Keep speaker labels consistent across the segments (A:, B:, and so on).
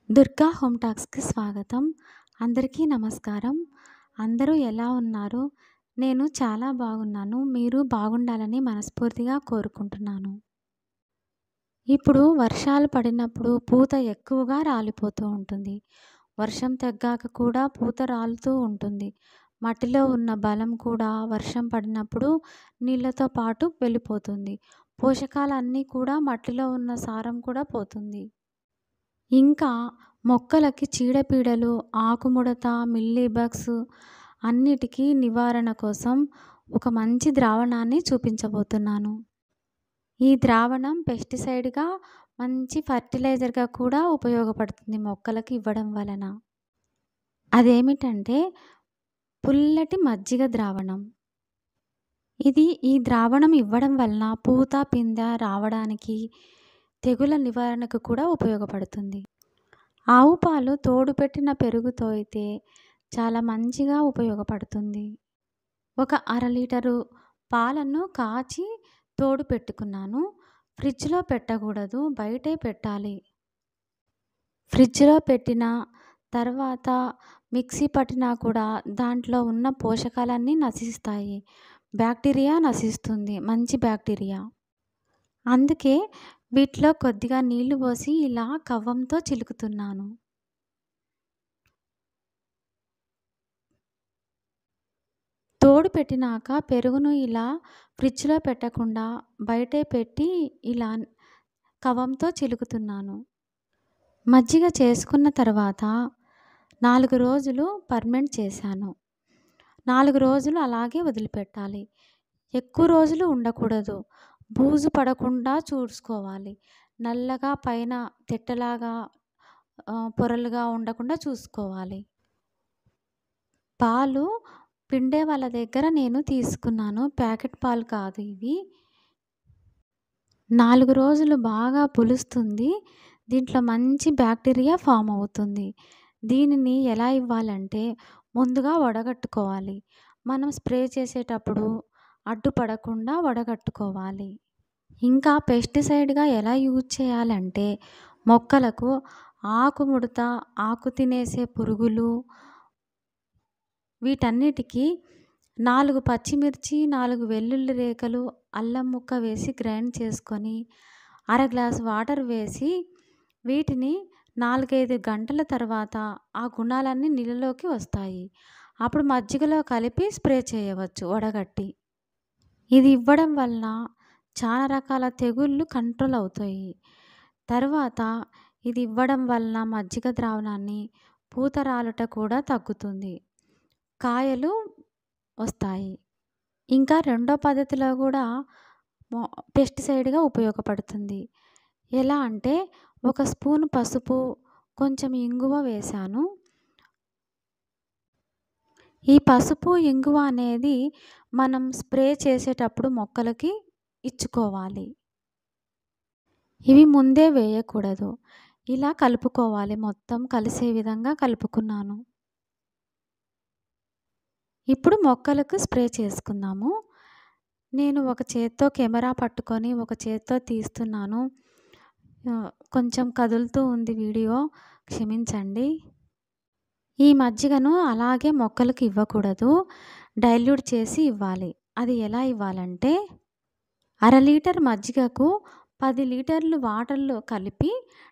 A: Durga home టాక్స్‌కి స్వాగతం. అందరికీ నమస్కారం. అందరూ ఎలా ఉన్నారు? నేను చాలా బాగున్నాను. మీరు బాగుండాలని మనస్ఫూర్తిగా కోరుకుంటున్నాను. ఇప్పుడు వర్షాలు పడినప్పుడు పూత ఎక్కువగా రాలిపోతూ ఉంటుంది. వర్షం తగ్గాక కూడా పూత రాలుతూ ఉంటుంది. మట్టిలో ఉన్న బలం కూడా వర్షం పడినప్పుడు నీళ్ళతో పాటు వెళ్ళిపోతుంది. పోషకాలన్నీ కూడా మట్టిలో ఉన్న సారం కూడా పోతుంది. ఇంకా మొక్కలకి చీడపీడలు, ఆకుముడత, మిల్లీబగ్స్ అన్నిటికీ నివారణ కోసం ఒక మంచి ద్రావణాన్ని చూపించబోతున్నాను. ఈ ద్రావణం పెస్టిసైడ్‌గా, మంచి ఫర్టిలైజర్‌గా కూడా ఉపయోగపడుతుంది మొక్కలకి ఇవ్వడం వలన. అదేమిటంటే పుల్లటి మజ్జిగ ద్రావణం. ఈ ద్రావణం ఇవ్వడం వలన పూత, పిందె రావడానికి, తెగుల నివారణకు కూడా ఉపయోగపడుతుంది. ఆవు పాలు తోడుపెట్టిన పెరుగుతో అయితే చాలా మంచిగా ఉపయోగపడుతుంది. ఒక అర లీటరు పాలను కాచి తోడు పెట్టుకున్నాను. ఫ్రిడ్జ్‌లో పెట్టకూడదు, బయటే పెట్టాలి. ఫ్రిడ్జ్‌లో పెట్టిన తర్వాత మిక్సీ పట్టినా కూడా దాంట్లో ఉన్న పోషకాలన్నీ నశిస్తాయి. బ్యాక్టీరియా నశిస్తుంది, మంచి బ్యాక్టీరియా. అందుకే వీటిలో కొద్దిగా నీళ్లు పోసి ఇలా కవ్వంతో చిలుకుతున్నాను. తోడు పెట్టినాక పెరుగును ఇలా ఫ్రిడ్జ్‌లో పెట్టకుండా బయటే పెట్టి ఇలా కవ్వంతో చిలుకుతున్నాను. మజ్జిగ చేసుకున్న తర్వాత 4 రోజులు ఫర్మెంట్ చేశాను. 4 రోజులు అలాగే వదిలిపెట్టాలి. ఎక్కువ రోజులు ఉండకూడదు. బూజు పడకుండా చూసుకోవాలి. నల్లగా పైన తెట్టలాగా పొరలుగా ఉండకుండా చూసుకోవాలి. పాలు పిండే వాళ్ళ దగ్గర నేను తీసుకున్నాను. ప్యాకెట్ పాలు కాదు ఇవి. 4 రోజులు బాగా పులుస్తుంది. దీంట్లో మంచి బ్యాక్టీరియా ఫామ్ అవుతుంది. దీనిని ఎలా ఇవ్వాలంటే ముందుగా వడగట్టుకోవాలి. మనం స్ప్రే చేసేటప్పుడు అడ్డుపడకుండా వడగట్టుకోవాలి. ఇంకా పెస్టిసైడ్‌గా ఎలా యూజ్ చేయాలంటే మొక్కలకు ఆకుముడత, ఆకు తినేసే పురుగులు వీటన్నిటికీ 4 పచ్చిమిర్చి, 4 వెల్లుల్లి రేఖలు, అల్లం ముక్క వేసి గ్రైండ్ చేసుకొని, అర గ్లాసు వాటర్ వేసి వీటిని 4, 5 గంటల తర్వాత ఆ గుణాలన్నీ నీళ్ళలోకి వస్తాయి. అప్పుడు మజ్జిగలో కలిపి స్ప్రే చేయవచ్చు వడగట్టి. ఇది ఇవ్వడం వలన చాలా రకాల తెగుళ్ళు కంట్రోల్ అవుతాయి. తర్వాత ఇది ఇవ్వడం వలన మజ్జిగ ద్రావణాన్ని పూత రాలుట కూడా తగ్గుతుంది. కాయలు వస్తాయి. ఇంకా రెండో పద్ధతిలో కూడా పెస్టిసైడ్‌గా ఉపయోగపడుతుంది. ఎలా అంటే ఒక స్పూన్ పసుపు, కొంచెం ఇంగువ వేశాను. ఈ పసుపు, ఇంగువ అనేది మనం స్ప్రే చేసేటప్పుడు మొక్కలకి ఇచ్చుకోవాలి. ఇవి ముందే వేయకూడదు. ఇలా కలుపుకోవాలి. మొత్తం కలిసే విధంగా కలుపుకున్నాను. ఇప్పుడు మొక్కలకు స్ప్రే చేసుకుందాము. నేను ఒక చేత్తో కెమెరా పట్టుకొని ఒక చేత్తో తీస్తున్నాను. కొంచెం కదులుతూ ఉంది వీడియో, క్షమించండి. ఈ మజ్జిగను అలాగే మొక్కలకు ఇవ్వకూడదు. డైల్యూట్ చేసి ఇవ్వాలి. అది ఎలా ఇవ్వాలంటే అర లీటర్ మజ్జిగకు 10 లీటర్లు వాటర్‌లో కలిపి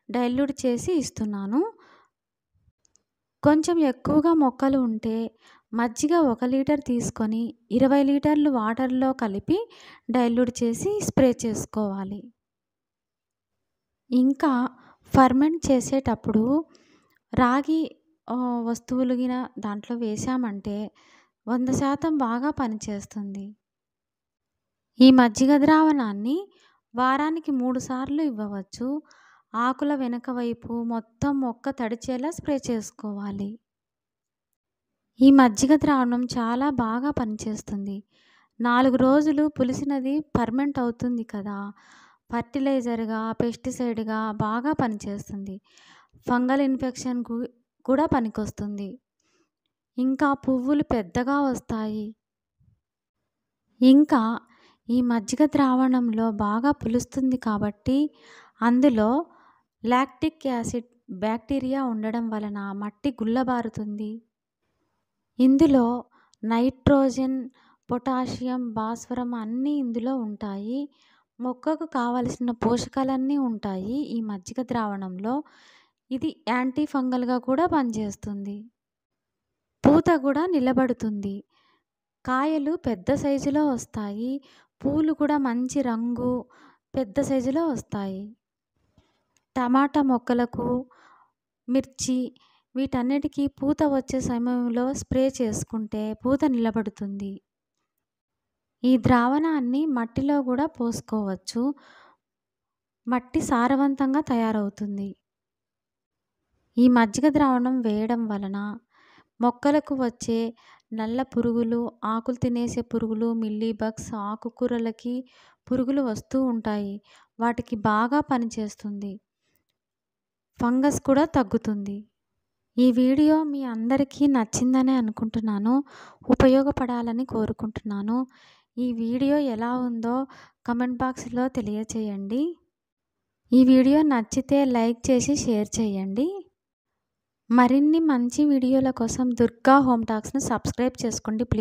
A: డైల్యూట్ చేసి ఇస్తున్నాను. కొంచెం ఎక్కువగా మొక్కలు ఉంటే మజ్జిగ 1 లీటర్ తీసుకొని 20 లీటర్లు వాటర్‌లో కలిపి డైల్యూట్ చేసి స్ప్రే చేసుకోవాలి. ఇంకా ఫర్మెంట్ చేసేటప్పుడు రాగి వస్తువులు దాంట్లో వేశామంటే 100% బాగా పనిచేస్తుంది. ఈ మజ్జిగ ద్రావణాన్ని వారానికి 3 సార్లు ఇవ్వవచ్చు. ఆకుల వెనక వైపు మొత్తం మొక్క తడిచేలా స్ప్రే చేసుకోవాలి. ఈ మజ్జిగ ద్రావణం చాలా బాగా పనిచేస్తుంది. 4 రోజులు పులిసినది ఫర్మెంట్ అవుతుంది కదా! ఫర్టిలైజర్‌గా, పెస్టిసైడ్‌గా బాగా పనిచేస్తుంది. ఫంగల్ ఇన్ఫెక్షన్‌కు కూడా పనికొస్తుంది. ఇంకా పువ్వులు పెద్దగా వస్తాయి. ఇంకా ఈ మజ్జిగ ద్రావణంలో బాగా పులుస్తుంది కాబట్టి అందులో లాక్టిక్ యాసిడ్ బ్యాక్టీరియా ఉండడం వలన మట్టి గుల్లబారుతుంది. ఇందులో నైట్రోజన్, పొటాషియం, భాస్వరం అన్నీ ఇందులో ఉంటాయి. మొక్కకు కావలసిన పోషకాలన్నీ ఉంటాయి ఈ మజ్జిగ ద్రావణంలో. ఇది యాంటీ ఫంగల్‌గా కూడా పనిచేస్తుంది. పూత కూడా నిలబడుతుంది. కాయలు పెద్ద సైజులో వస్తాయి. పూలు కూడా మంచి రంగు, పెద్ద సైజులో వస్తాయి. టమాటా మొక్కలకు, మిర్చి వీటన్నిటికీ పూత వచ్చే సమయంలో స్ప్రే చేసుకుంటే పూత నిలబడుతుంది. ఈ ద్రావణాన్ని మట్టిలో కూడా పోసుకోవచ్చు. మట్టి సారవంతంగా తయారవుతుంది. ఈ మజ్జిగ ద్రావణం వేయడం వలన మొక్కలకు వచ్చే నల్ల పురుగులు, ఆకులు తినేసే పురుగులు, మిల్లీ బగ్స్, ఆకుకూరలకి పురుగులు వస్తూ ఉంటాయి. వాటికి బాగా పనిచేస్తుంది. ఫంగస్ కూడా తగ్గుతుంది. ఈ వీడియో మీ అందరికీ నచ్చిందనే అనుకుంటున్నాను. ఉపయోగపడాలని కోరుకుంటున్నాను. ఈ వీడియో ఎలా ఉందో కామెంట్ బాక్స్‌లో తెలియచేయండి. ఈ వీడియో నచ్చితే లైక్ చేసి షేర్ చేయండి. మరిన్ని మంచి వీడియోల కోసం దుర్గా హోమ్ టాక్స్‌ని సబ్స్క్రైబ్ చేసుకోండి ప్లీజ్.